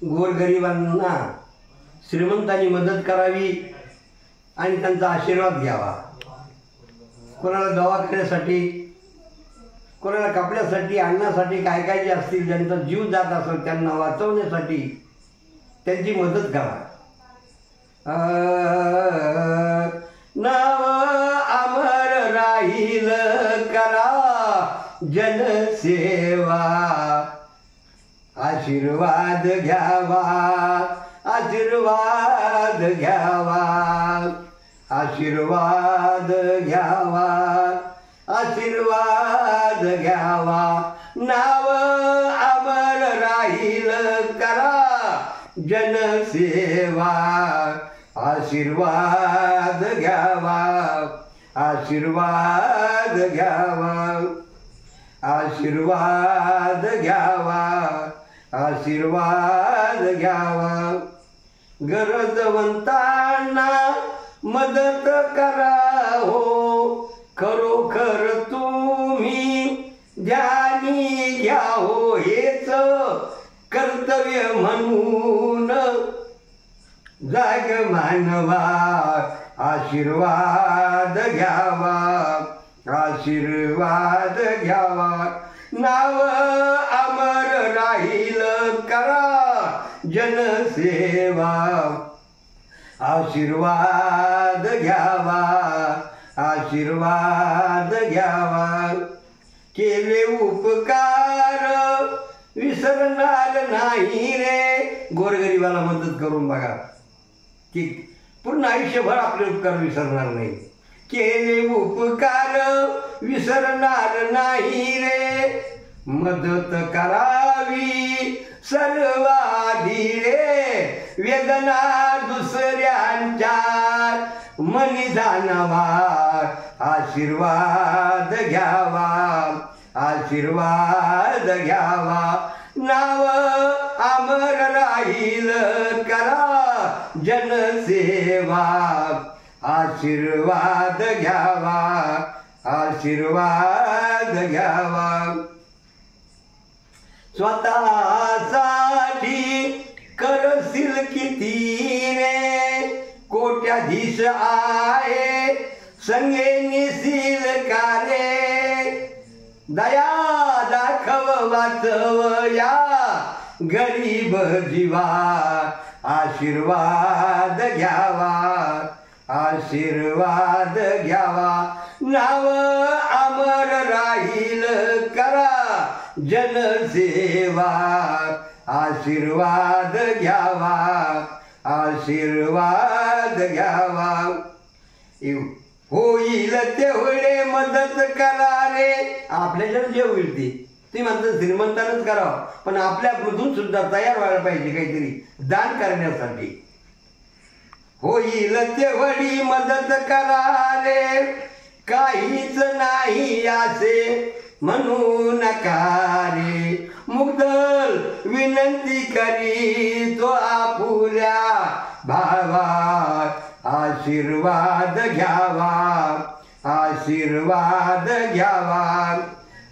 गोरगरिबांना श्रीमंतांनी मदत करावी आणि त्यांचा आशीर्वाद घ्यावा. कोणाला दवाखान्यासाठी, कोणाला कपड्यासाठी, अन्नासाठी, काय काय जे असतील, ज्यांचा जीव जात असेल त्यांना वाचवण्यासाठी त्यांची मदत करा. नाव अमर राहील करा जनसेवा, आशीर्वाद घ्यावा, आशीर्वाद घ्यावा, आशीर्वाद घ्यावा, आशीर्वाद घ्यावा. नाव अमर राहील करा जनसेवा, आशीर्वाद घ्यावा, आशीर्वाद घ्यावा, आशीर्वाद घ्यावा, आशीर्वाद घ्यावा. गरजवंतांना मदत करा हो, खरोखर तुम्ही ध्यानी घ्या हो, हेच कर्तव्य म्हणून जाग मानवा. आशीर्वाद घ्यावा, आशीर्वाद घ्यावा. नाव अमर राहील करा जनसेवा, आशीर्वाद घ्यावा, आशीर्वाद घ्यावा. केले उपकार विसरणार नाही रे. गोरगरिबाला मदत करून बघा की पूर्ण आयुष्यभर आपले उपकार विसरणार नाही. केले उपकार विसरणार नाही रे, मदत करावी सर्वाधी रे. वेदना दुसऱ्यांच्या मनी जाणवा, आशीर्वाद घ्यावा, आशीर्वाद घ्यावा. नाव अमर राहील करा जनसेवा, आशीर्वाद घ्यावा, आशीर्वाद घ्यावा. स्वतःसाठी करशील किती रे, कोट्याधीश आहे संगे निसील का रे. दया दाखव वाचव या गरीब जीवा, आशीर्वाद घ्यावा, आशीर्वाद घ्यावा. नाव अमर राहील करा जनसेवा, आशीर्वाद घ्यावा, आशीर्वाद घ्यावा. होईल तेवढे मदत करा रे. आपल्याला जे होईल ते तुम्ही म्हणता श्रीमंतानच करावं, पण आपल्यामधून सुद्धा तयार व्हायला पाहिजे काहीतरी दान करण्यासाठी. होईल तेवढी मदत करा रे, काहीच नाही असे म्हणू नका रे. मुग्धल विनंती करी तो आपुल्या भावा, आशीर्वाद घ्यावा, आशीर्वाद घ्यावा,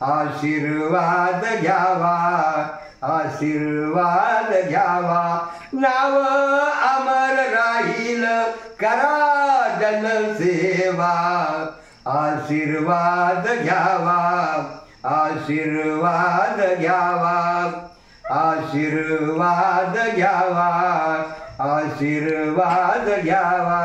आशीर्वाद घ्यावा, आशीर्वाद घ्यावा. नाव अमर राहील करा जनसेवा, आशीर्वाद घ्यावा, आशीर्वाद घ्यावा, आशीर्वाद घ्यावा, आशीर्वाद घ्यावा.